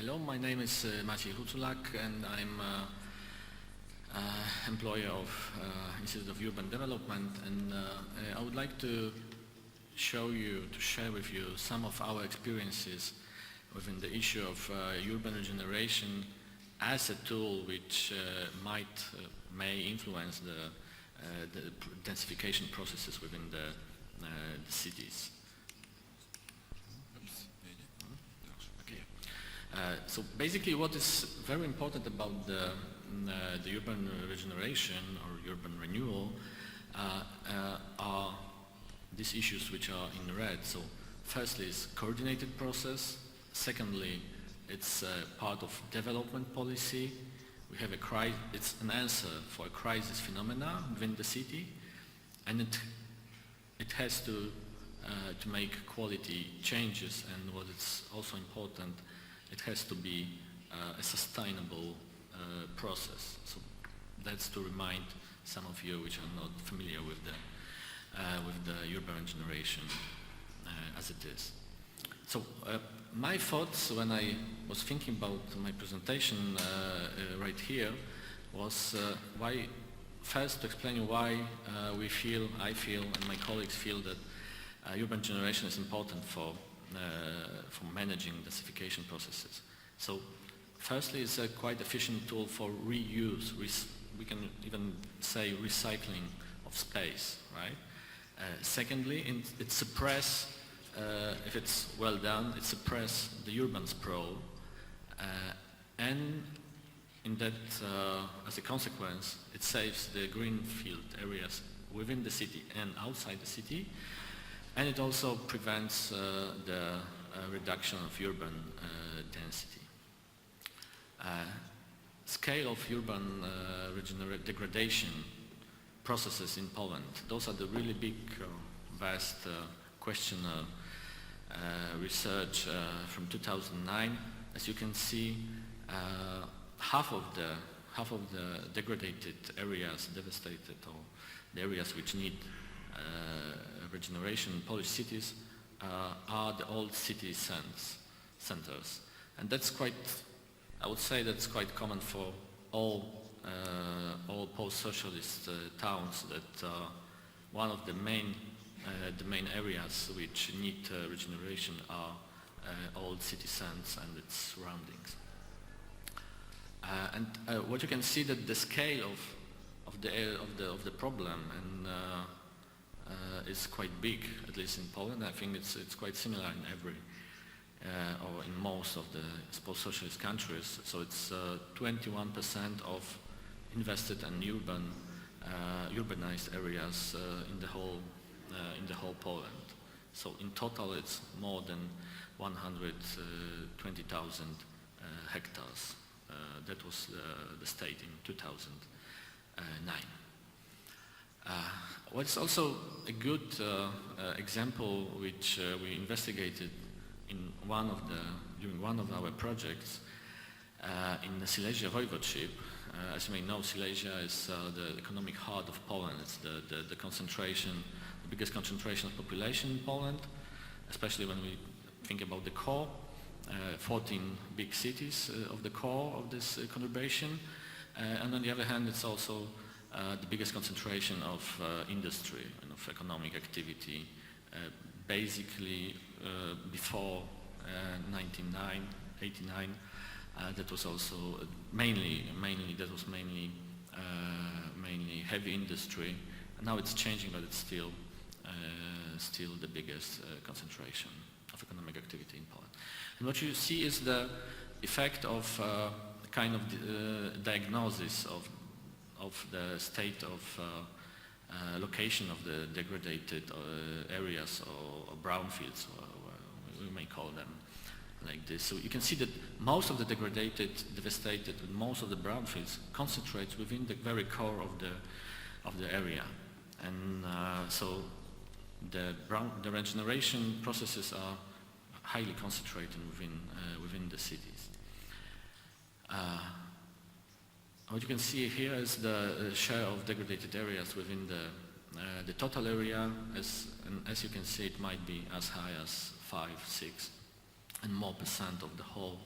Hello, my name is Maciej Huculak, and I'm employee of Institute of Urban Development, and I would like to share with you some of our experiences within the issue of urban regeneration as a tool which may influence the densification processes within the cities. So basically what is very important about the urban regeneration or urban renewal are these issues which are in red. So firstly is coordinated process, secondly it's part of development policy. We have it's an answer for a crisis phenomena within the city, and it has to make quality changes, and what is also important, it has to be a sustainable process. So that's to remind some of you which are not familiar with the urban regeneration as it is. So my thoughts when I was thinking about my presentation right here was first to explain why I feel, and my colleagues feel that urban generation is important for managing densification processes. So firstly, it's a quite efficient tool for reuse. We can even say recycling of space, right? Secondly, it suppresses, if it's well done, it suppresses the urban sprawl, and in that, as a consequence, it saves the greenfield areas within the city and outside the city, and it also prevents the reduction of urban density. Scale of urban degradation processes in Poland. Those are the really big, vast questionnaire research from 2009. As you can see, half of the degraded areas, devastated, or the areas which need regeneration in Polish cities are the old city centers, and that's quite, I would say that's quite common for all post-socialist towns, that one of the main areas which need regeneration are old city centers and its surroundings. And what you can see, that the scale of the problem and is quite big, at least in Poland. I think it's quite similar in every or in most of the post-socialist countries. So it's 21% of invested and urbanized areas in the whole Poland. So in total, it's more than 120,000 hectares. That was the state in 2009. What's also a good example which we investigated during one of our projects in the Silesia Voivodeship. As you may know, Silesia is the economic heart of Poland. It's the biggest concentration of population in Poland, especially when we think about the core, 14 big cities of the core of this conurbation. And on the other hand, it's also the biggest concentration of industry and of economic activity. Basically, before 1989, that was also mainly heavy industry. And now it's changing, but it's still the biggest concentration of economic activity in Poland. And what you see is the effect of kind of diagnosis of the state of location of the degraded areas or brownfields, or we may call them like this. So you can see that most of the devastated, most of the brownfields concentrates within the very core of the area, and so the regeneration processes are highly concentrated within the cities. What you can see here is the share of degraded areas within the total area. As you can see, it might be as high as 5, 6, and more % of the whole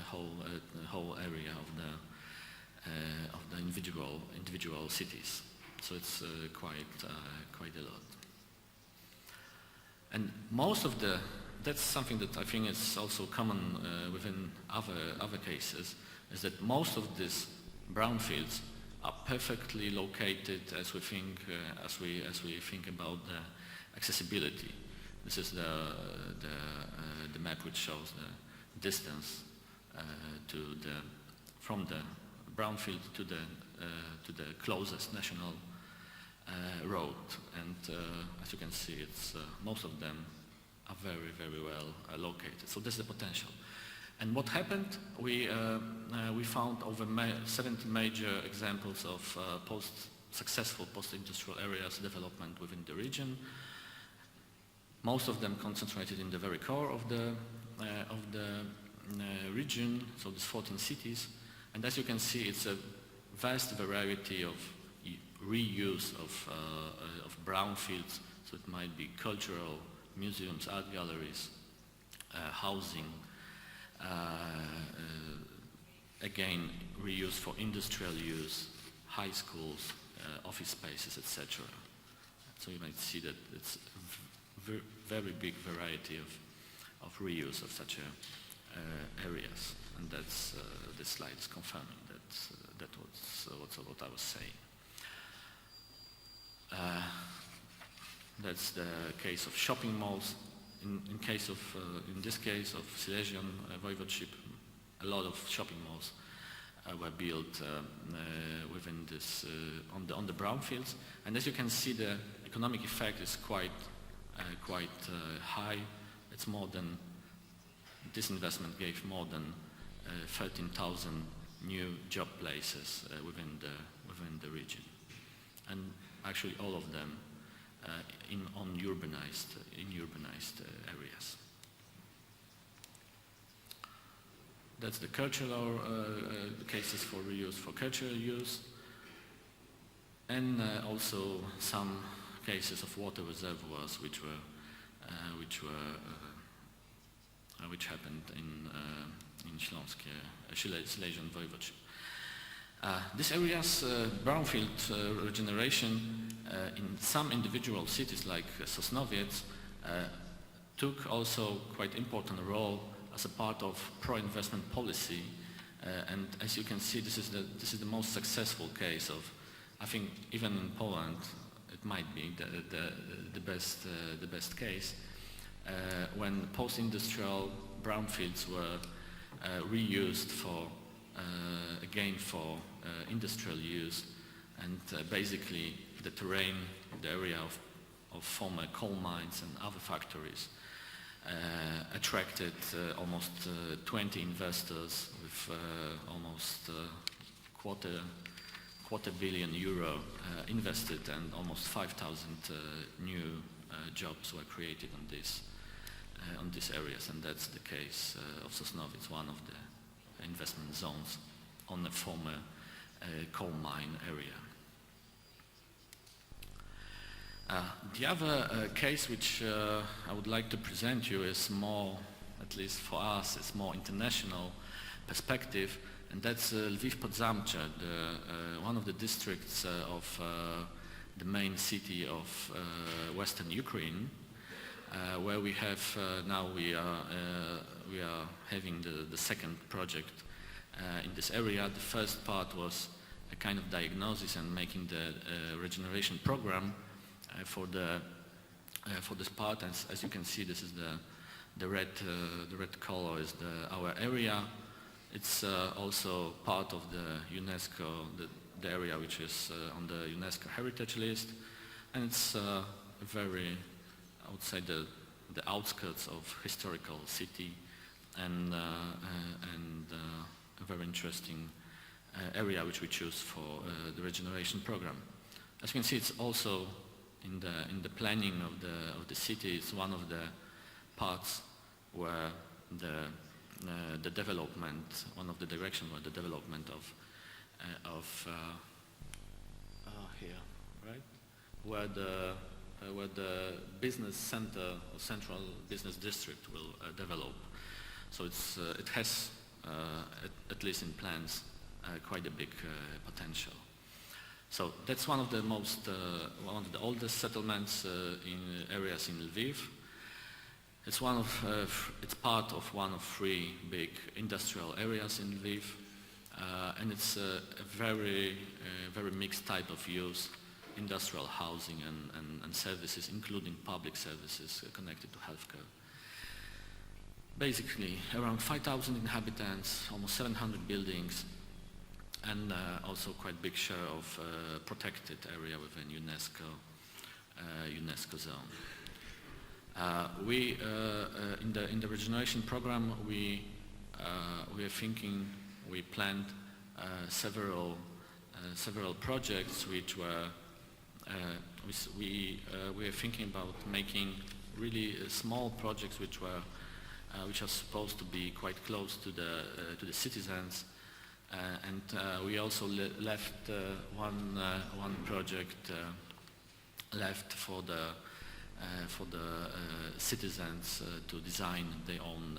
whole area of the individual cities. So it's quite a lot. And most of that's something that I think is also common within other cases, is that most of these brownfields are perfectly located as we think about the accessibility. This is the map which shows the distance from the brownfield to the closest national road, and as you can see, it's most of them are very, very well located. So this is the potential. And what happened? We found over 70 major examples of successful post-industrial areas development within the region. Most of them concentrated in the very core of the region, so these 14 cities. And as you can see, it's a vast variety of reuse of brownfields. So it might be cultural, museums, art galleries, housing, again reuse for industrial use, high schools, office spaces, etc. So you might see that it's a very big variety of reuse of such areas, and that's this slide is confirming that was what I was saying. That's the case of shopping malls. In this case of Silesian Voivodeship, a lot of shopping malls were built within this on the brownfields, and as you can see, the economic effect is quite high. It's more than this investment gave more than 13,000 new job places within the region, and actually all of them in urbanized areas. That's the cultural cases for reuse for cultural use, and also some cases of water reservoirs which happened in Silesian Voivodeship. These areas, brownfield regeneration in some individual cities like Sosnowiec took also quite important role as a part of pro-investment policy, and as you can see, this is the most successful case of, I think, even in Poland, it might be the best case when post-industrial brownfields were reused for industrial use, and basically the terrain, the area of former coal mines and other factories attracted almost 20 investors with almost quarter billion euro invested, and almost 5,000 new jobs were created on these areas, and that's the case of Sosnowiec, one of the investment zones on the former coal mine area. The other case which I would like to present you is more, at least for us, it's more international perspective, and that's Lviv Podzamcze, one of the districts of the main city of western Ukraine, where we have now we are having the second project in this area. The first part was a kind of diagnosis and making the regeneration program for this part. As you can see, this is the red color is our area. It's also part of the UNESCO, the area which is on the UNESCO heritage list, and it's very, I would say, the outskirts of historical city, and a very interesting area which we choose for the regeneration program. As you can see, it's also in the planning of the city. It's one of the parts where the development, one of the directions where the development of here, right, where the business center or central business district will develop. So it has at least in plans, quite a big potential. So that's one of the oldest settlements in areas in Lviv. It's part of one of 3 big industrial areas in Lviv, and it's a very mixed type of use: industrial housing and services, including public services connected to healthcare. Basically, around 5,000 inhabitants, almost 700 buildings, and also quite big share of protected area within UNESCO zone. In the regeneration program, we planned several projects which were we are thinking about making really small projects which are supposed to be quite close to the citizens, and we also left one project left for the citizens to design their own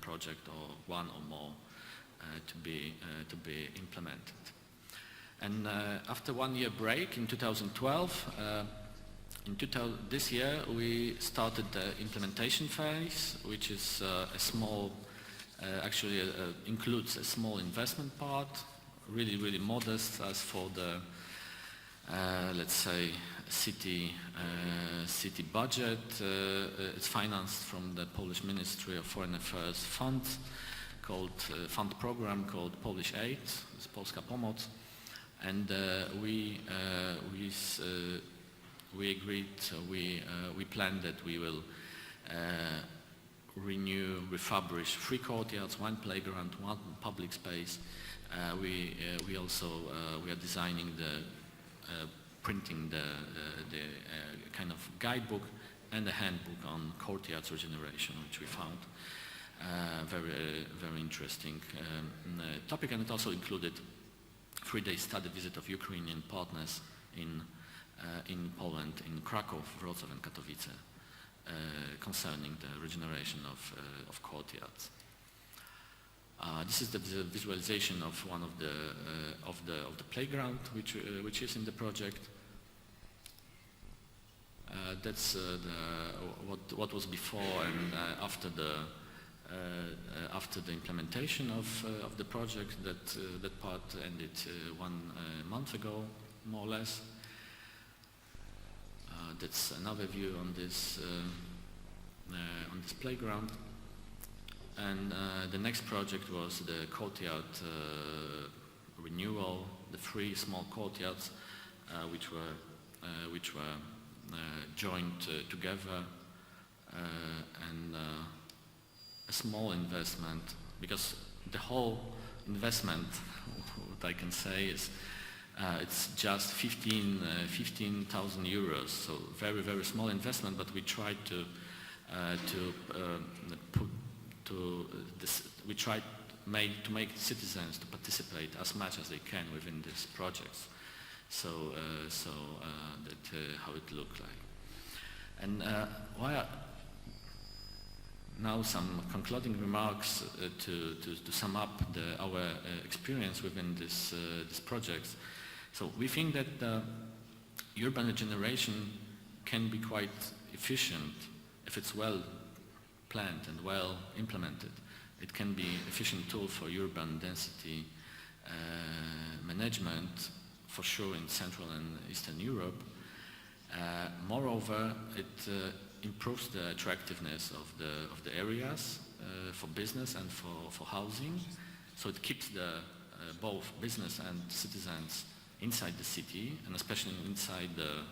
project, or one or more to be implemented. And after 1 year break in 2012, this year we started the implementation phase, which is a small, includes a small investment part, really modest as for the, let's say, city budget. It's financed from the Polish Ministry of Foreign Affairs fund program called Polish Aid, it's Polska Pomoc. And we planned that we will refurbish 3 courtyards, 1 playground, 1 public space. We are designing printing the kind of guidebook and a handbook on courtyards regeneration, which we found very interesting topic, and it also included 3-day study visit of Ukrainian partners in Poland, in Krakove, Wrocław and Katowice, concerning the regeneration of courtyards. This is the visualization of one of the playground which is in the project. That's what was before and after the implementation of the project. That part ended 1 month ago, more or less. That's another view on this playground. And the next project was the courtyard renewal, the 3 small courtyards which were joined together, and a small investment, because the whole investment, what I can say is it's just 15,000 euros, so very small investment, but we tried to make citizens to participate as much as they can within these projects. So that how it looked like. And now some concluding remarks to sum up our experience within this project. So we think that urban regeneration can be quite efficient if it's well planned and well implemented. It can be an efficient tool for urban density management, for sure in Central and Eastern Europe. Moreover, it improves the attractiveness of the areas for business and for housing. So it keeps both business and citizens inside the city, and especially inside the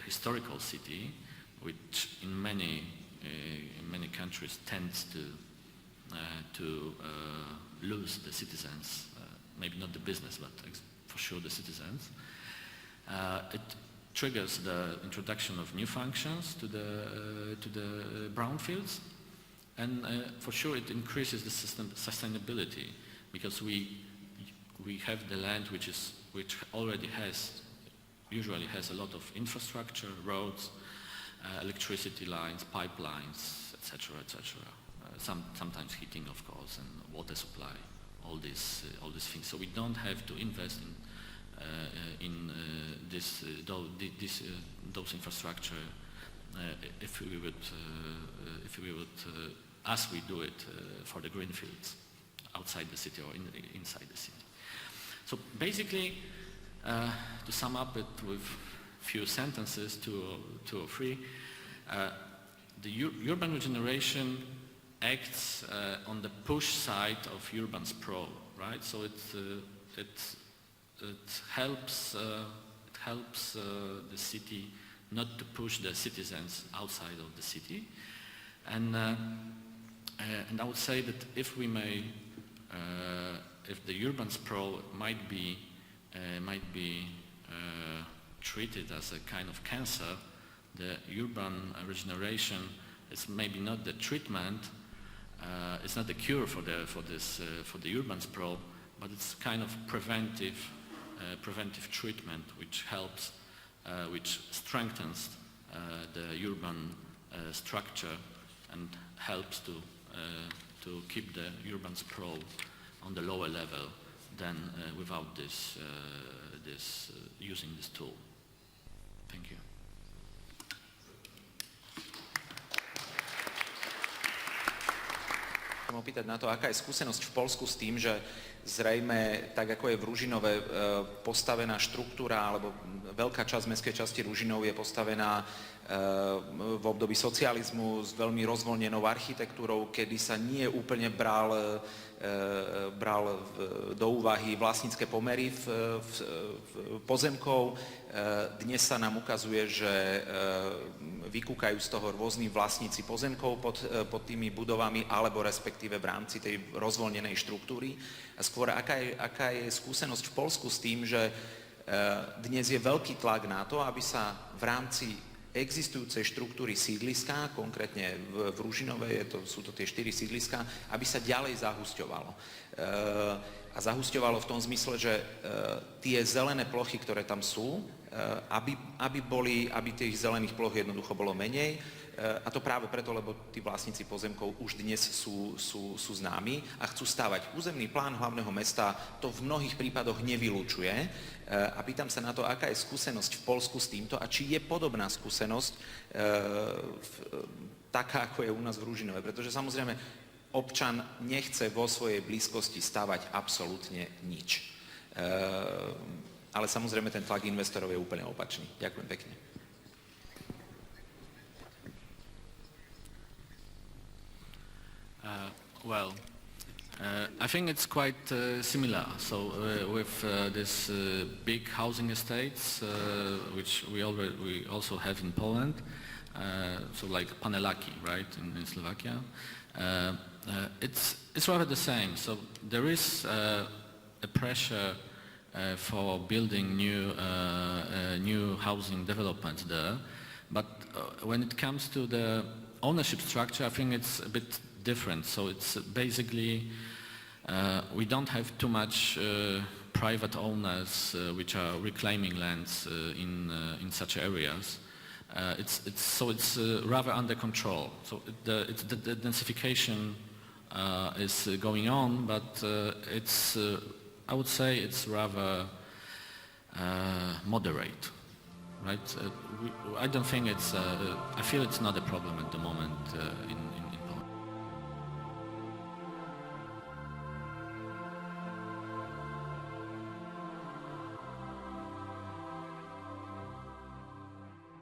historical city, which in many countries tends to lose the citizens, maybe not the business, but for sure the citizens. It triggers the introduction of new functions to the brownfields, and for sure it increases the sustainability, because we have the land which already usually has a lot of infrastructure, roads, electricity lines, pipelines, etc., etc. Sometimes heating, of course, and water supply, all these things. So we don't have to invest in those infrastructure if we would as we do it for the greenfields outside the city or inside the city. So basically, to sum up it with few sentences, two or three, the urban regeneration acts on the push side of urban sprawl, right? So it helps the city not to push the citizens outside of the city, and I would say that if the urban sprawl might be treated as a kind of cancer, the urban regeneration is maybe not the treatment, it's not the cure for the urban sprawl, but it's kind of preventive treatment which helps, which strengthens the urban structure and helps to keep the urban sprawl on the lower level than without using this tool. Thank you. Chcem opýtať na to, aká je skúsenosť v Poľsku s tým, že zrejme, tak ako je v Ružinove postavená štruktúra, alebo veľká časť mestskej časti Ružinov je postavená v období socializmu s veľmi rozvoľnenou architektúrou, kedy sa nie úplne bral do úvahy vlastnícke pomery pozemkov. Dnes sa nám ukazuje, že vykúkajú z toho rôzni vlastníci pozemkov pod tými budovami, alebo respektíve v rámci tej rozvoľnenej štruktúry. A skôr, aká je skúsenosť v Poľsku s tým, že dnes je veľký tlak na to, aby sa v rámci existujúcej štruktúry sídliska, konkrétne v Ružinove sú to tie 4 sídliska, aby sa ďalej zahusťovalo. A zahusťovalo v tom zmysle, že tie zelené plochy, ktoré tam sú, aby tých zelených ploch jednoducho bolo menej. A to práve preto, lebo tí vlastníci pozemkov už dnes sú známi a chcú stavať. Územný plán hlavného mesta to v mnohých prípadoch nevylučuje. A pýtam sa na to, aká je skúsenosť v Poľsku s týmto a či je podobná skúsenosť taká, ako je u nás v Ružinove. Pretože samozrejme občan nechce vo svojej blízkosti stavať absolútne nič. Ale samozrejme ten tlak investorov je úplne opačný. Ďakujem pekne. I think it's quite similar. So with these big housing estates, which we also have in Poland, so like Panelaki, right, in Slovakia, it's rather the same. So there is a pressure for building new housing developments there, but when it comes to the ownership structure, I think it's a bit different. So it's basically we don't have too much private owners which are reclaiming lands in such areas. It's rather under control. So the densification is going on, but I would say it's rather moderate. Right? I don't think I feel it's not a problem at the moment in